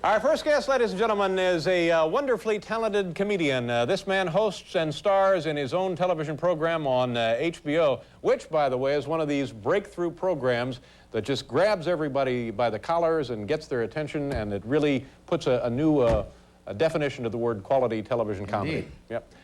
Our first guest, ladies and gentlemen, is a wonderfully talented comedian. This man hosts and stars in his own television program on HBO, which, by the way, is one of these breakthrough programs that just grabs everybody by the collars and gets their attention, and it really puts a new a definition to the word quality television comedy. Indeed. Yep.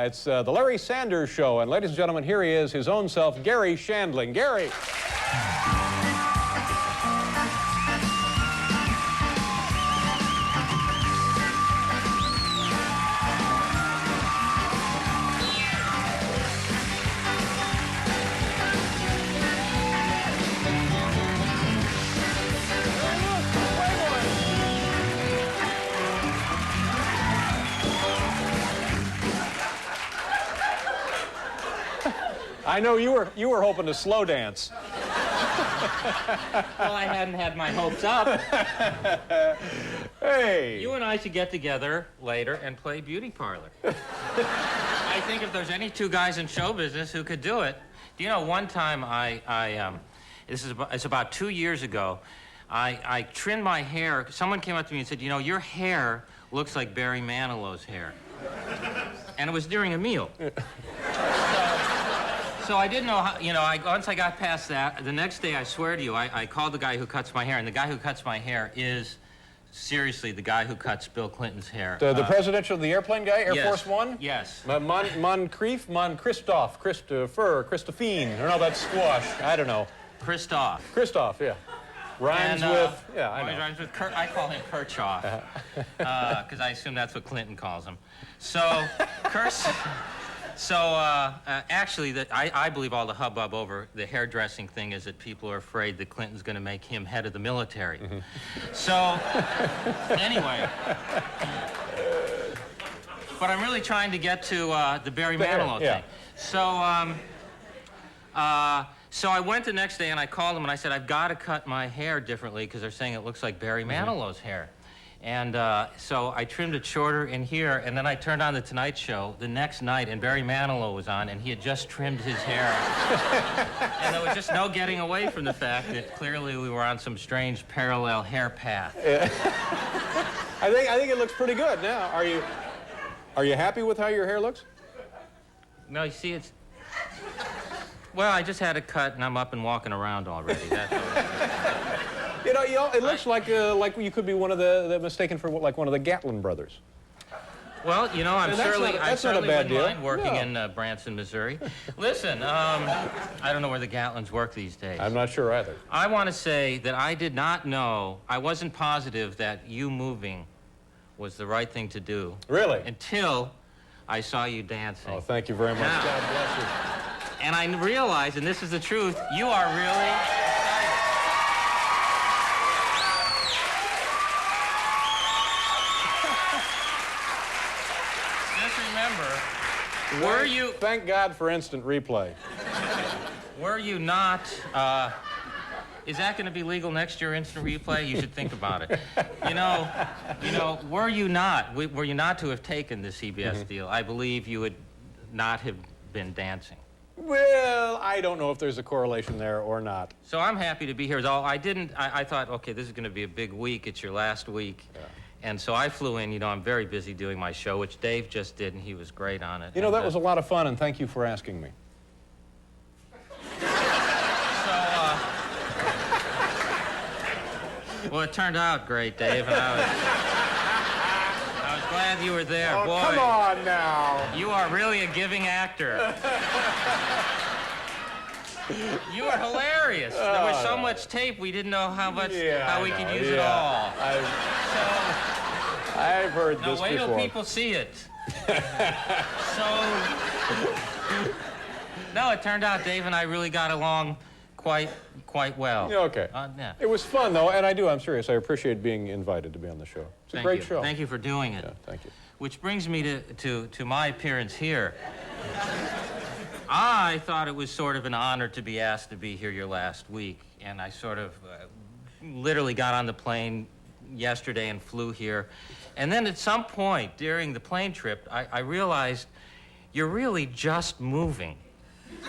It's the Larry Sanders Show, and ladies and gentlemen, here he is, his own self, Garry Shandling. Garry. I know you were hoping to slow dance. Well, I hadn't had my hopes up. Hey. You and I should get together later and play beauty parlor. I think if there's any two guys in show business who could do it. Do you know, one time it's about 2 years ago, I trimmed my hair. Someone came up to me and said, you know, your hair looks like Barry Manilow's hair. And it was during a meal. So I didn't know how, you know, once I got past that, the next day, I swear to you, I called the guy who cuts my hair, and the guy who cuts my hair is, seriously, the guy who cuts Bill Clinton's hair. The presidential, the airplane guy, Air Force One? Yes. Christophine, or no, that's squash, I don't know. Christoph, yeah. Rhymes with, yeah, I know. Rhymes with I call him Kirchhoff, because I assume that's what Clinton calls him. So, actually, I believe all the hubbub over the hairdressing thing is that people are afraid that Clinton's going to make him head of the military. Mm-hmm. So, anyway. But I'm really trying to get to the Barry Manilow thing. So I went the next day and I called him and I said, I've got to cut my hair differently because they're saying it looks like Barry Manilow's hair. And so I trimmed it shorter in here, and then I turned on The Tonight Show the next night, and Barry Manilow was on, and he had just trimmed his hair. And there was just no getting away from the fact that clearly we were on some strange parallel hair path. Yeah. I think it looks pretty good now. Are you happy with how your hair looks? No, you see, it's... Well, I just had it cut, and I'm up and walking around already. That's all. You know, it looks like you could be one of the mistaken for like one of the Gatlin brothers. Well, you know, I certainly wouldn't mind working in Branson, Missouri. Listen, I don't know where the Gatlins work these days. I'm not sure either. I want to say that I did not know, I wasn't positive that you moving was the right thing to do. Really? Until I saw you dancing. Oh, thank you very much. Now, God bless you. And I realized, and this is the truth, you are really... Were you... Thank God for instant replay. Were you not... is that going to be legal next year, instant replay? You should think about it. You know, were you not to have taken the CBS deal, I believe you would not have been dancing. Well, I don't know if there's a correlation there or not. So I'm happy to be here. I thought, okay, this is going to be a big week. It's your last week. Yeah. And so I flew in. You know, I'm very busy doing my show, which Dave just did, and he was great on it. You know, that was a lot of fun, and thank you for asking me. Well, it turned out great, Dave, and I was glad you were there. Oh, boy, come on now. You are really a giving actor. You were hilarious. There was so much tape, we didn't know how we could use it all. I've heard this before. Wait till people see it. No, it turned out Dave and I really got along quite well. Yeah, okay. Yeah. It was fun, though, and I'm serious. I appreciate being invited to be on the show. It's a great show. Thank you for doing it. Yeah, thank you. Which brings me to my appearance here. I thought it was sort of an honor to be asked to be here your last week, and I sort of literally got on the plane yesterday and flew here. And then at some point during the plane trip, I realized you're really just moving.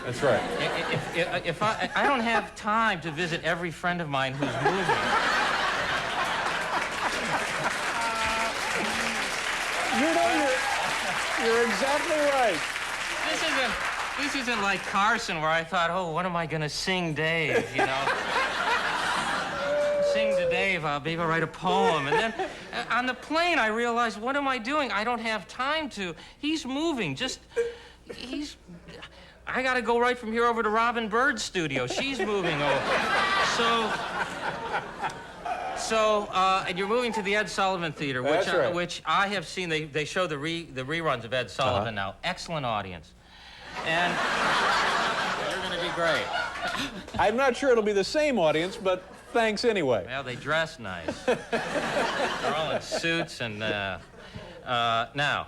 That's right. If I don't have time to visit every friend of mine who's moving. You're exactly right. This isn't like Carson, where I thought, oh, what am I going to sing Dave, you know? Sing to Dave, I'll maybe write a poem. And then on the plane, I realized, what am I doing? I don't have time to. He's moving, I got to go right from here over to Robin Bird's studio. She's moving over. And you're moving to the Ed Sullivan Theater, which I have seen. They show the reruns of Ed Sullivan now. Excellent audience. And you're going to be great. I'm not sure it'll be the same audience, but thanks anyway. Well, they dress nice. They're all in suits and, now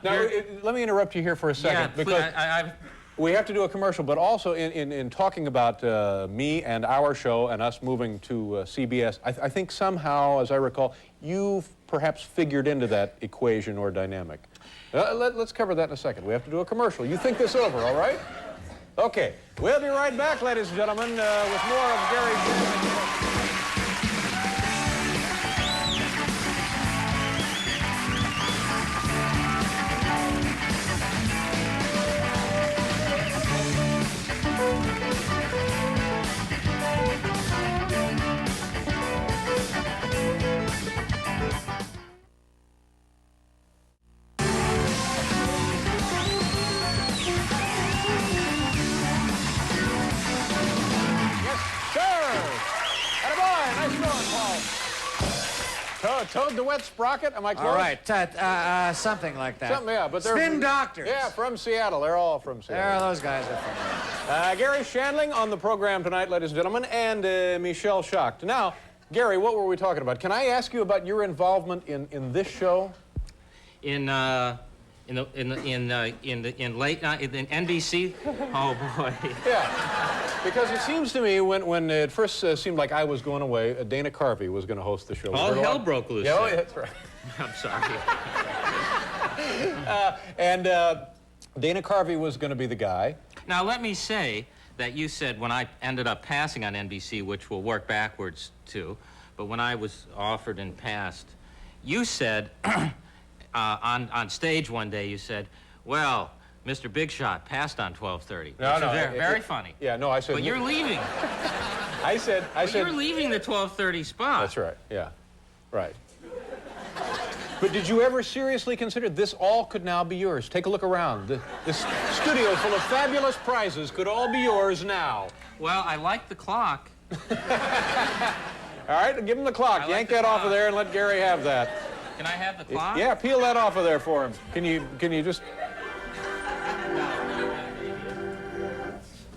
let me interrupt you here for a second. Yeah, because we have to do a commercial, but also in talking about me and our show and us moving to CBS, I think somehow, as I recall, you've perhaps figured into that equation or dynamic. Let's cover that in a second. We have to do a commercial. You think this over, all right? Okay. We'll be right back, ladies and gentlemen, with more of Garry Shandling. Toad the Wet Sprocket, am I close? All right, something like that. Something, yeah, but they're... Spin Doctors. Yeah, from Seattle. They're all from Seattle. Those guys are from Garry Shandling on the program tonight, ladies and gentlemen, and Michelle Schacht. Now, Garry, what were we talking about? Can I ask you about your involvement in this show? In late night, in NBC? Oh, boy. Yeah, because it seems to me when it first seemed like I was going away, Dana Carvey was going to host the show. All hell broke loose. Yeah, that's right. I'm sorry. Dana Carvey was going to be the guy. Now, let me say that you said when I ended up passing on NBC, which we'll work backwards to, but when I was offered and passed, you said... on stage one day, you said, well, Mr. Big Shot passed on 12:30. Very funny. Yeah, no, I said... But you're leaving. I said... You're leaving the 12:30 spot. That's right, yeah. Right. But did you ever seriously consider this all could now be yours? Take a look around. This studio full of fabulous prizes could all be yours now. Well, I like the clock. All right, give him the clock. Yank that off of there and let Garry have that. Can I have the clock? Yeah, peel that off of there for him. Can you just...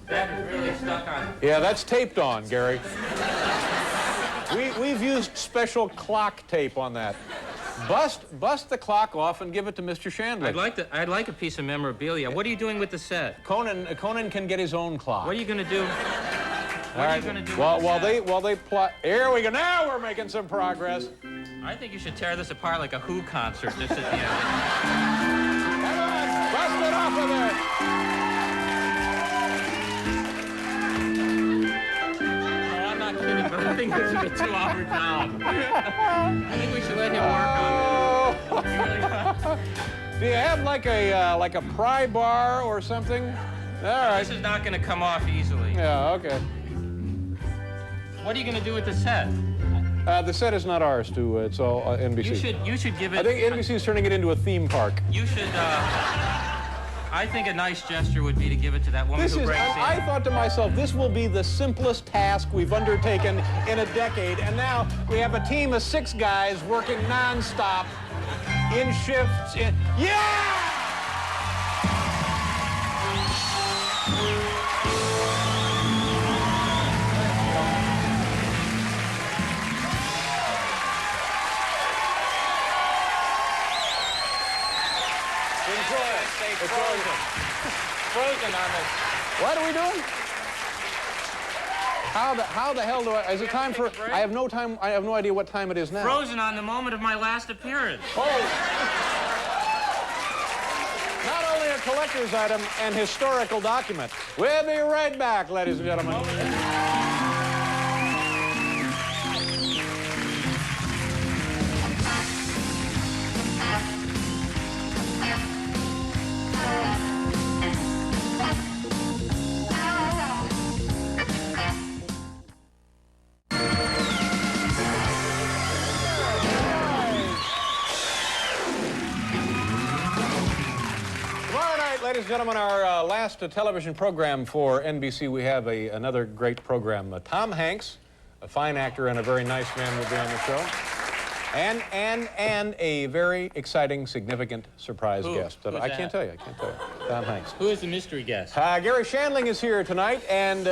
That is really stuck on. Yeah, that's taped on, Garry. We've used special clock tape on that. Bust the clock off and give it to Mr. Shandling. I'd like a piece of memorabilia. What are you doing with the set? Conan can get his own clock. What are you going to do? What are you going to do? While they plot... Here we go. Now we're making some progress. I think you should tear this apart like a Who concert just at the end. Come on, bust it off of there. No, I'm not kidding, but I think this is a 2-hour job. I think we should let him work on it. Do you have like a pry bar or something? All right. This is not going to come off easily. Yeah, okay. What are you going to do with the set? The set is not ours, too. It's all NBC. You should give it... I think NBC is turning it into a theme park. You should, I think a nice gesture would be to give it to that woman who breaks in. I thought to myself, this will be the simplest task we've undertaken in a decade, and now we have a team of 6 guys working nonstop in shifts. Yeah! Frozen on this. What are we doing? How the hell do I... Is it time for... I have no time... I have no idea what time it is now. Frozen on the moment of my last appearance. Oh. Not only a collector's item, an historical document. We'll be right back, ladies and gentlemen. ladies and gentlemen, our last television program for NBC, we have another great program. Tom Hanks, a fine actor and a very nice man, will be on the show. And a very exciting, significant surprise guest. Who's I that? can't tell you. Tom Hanks. Who is the mystery guest? Garry Shandling is here tonight, and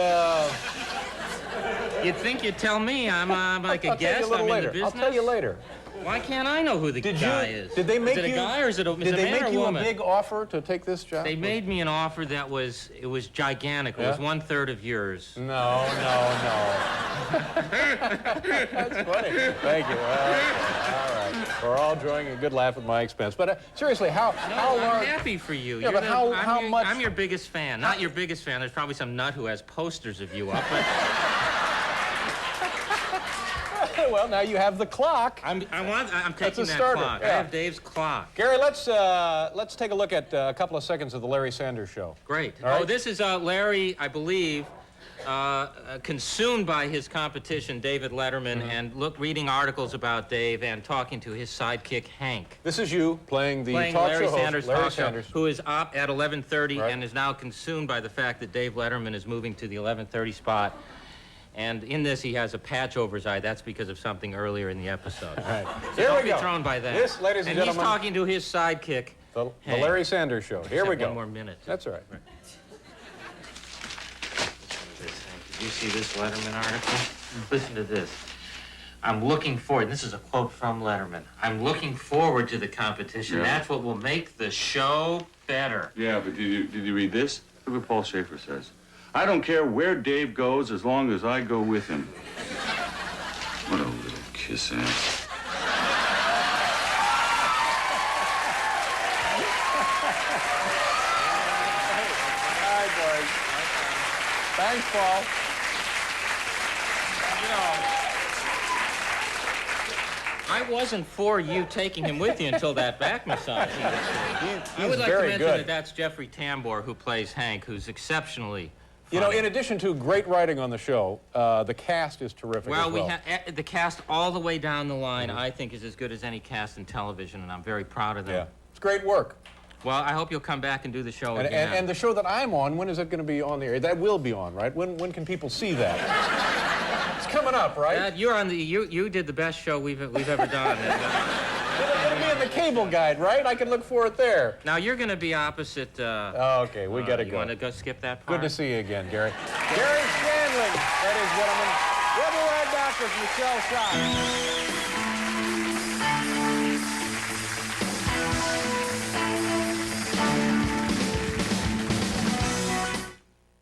You'd think you'd tell me. I'm like a I'll tell you guest. a little I'm later. in the business. I'll tell you later. Why can't I know who the guy is? Did they make is it you? a guy or is it a, is did it a they man make or you woman? a big offer to take this job? They made me an offer that was gigantic. It was Yeah? 1/3 of yours. No. That's funny. Thank you. Well, all right. We're all enjoying a good laugh at my expense. But seriously, how I'm large? happy for you. Yeah, You're but how much? I'm your biggest fan. Not your biggest fan. There's probably some nut who has posters of you up, but Well, now you have the clock. I'm taking a that starter, clock. yeah. I have Dave's clock. Gary, let's take a look at a couple of seconds of the Larry Sanders Show. Great. All right. Oh, this is Larry, I believe, consumed by his competition, David Letterman, and reading articles about Dave and talking to his sidekick, Hank. This is you playing the Playing talk Larry show host, Sanders, Larry talk show, Sanders. who is up at 11:30 Right. and is now consumed by the fact that Dave Letterman is moving to the 11:30 spot. And in this, he has a patch over his eye. That's because of something earlier in the episode. All right. So Here don't we be go. thrown by that. This, ladies and he's gentlemen, talking to his sidekick, the Hank. Larry Sanders Show. Here we Except go. one more minute. That's all right. Did you see this Letterman article? Listen to this. I'm looking forward. This is a quote from Letterman. I'm looking forward to the competition. Yeah. That's what will make the show better. Yeah, but did you read this? Look what Paul Schaefer says. I don't care where Dave goes as long as I go with him. What a little kiss ass. All right, boys. Thanks, Paul. I wasn't for you taking him with you until that back massage. I would like to very mention good. that that's Jeffrey Tambor, who plays Hank, who's exceptionally You know, funny. in addition to great writing on the show, the cast is terrific Well, as well. we have the cast all the way down the line, I think, is as good as any cast in television, and I'm very proud of them. Yeah. It's great work. Well, I hope you'll come back and do the show And, again. and the show that I'm on, when is it going to be on the air? That will be on, right? When can people see that? It's coming up, right? you're on the you did the best show we've ever done. It'll be in the cable guide, right? I can look for it there. Now you're going to be opposite. Oh, okay, we got to You go. want to go skip that part? Good to see you again, Gary. Garry Shandling, ladies and gentlemen. We'll be right back with Michelle Schott.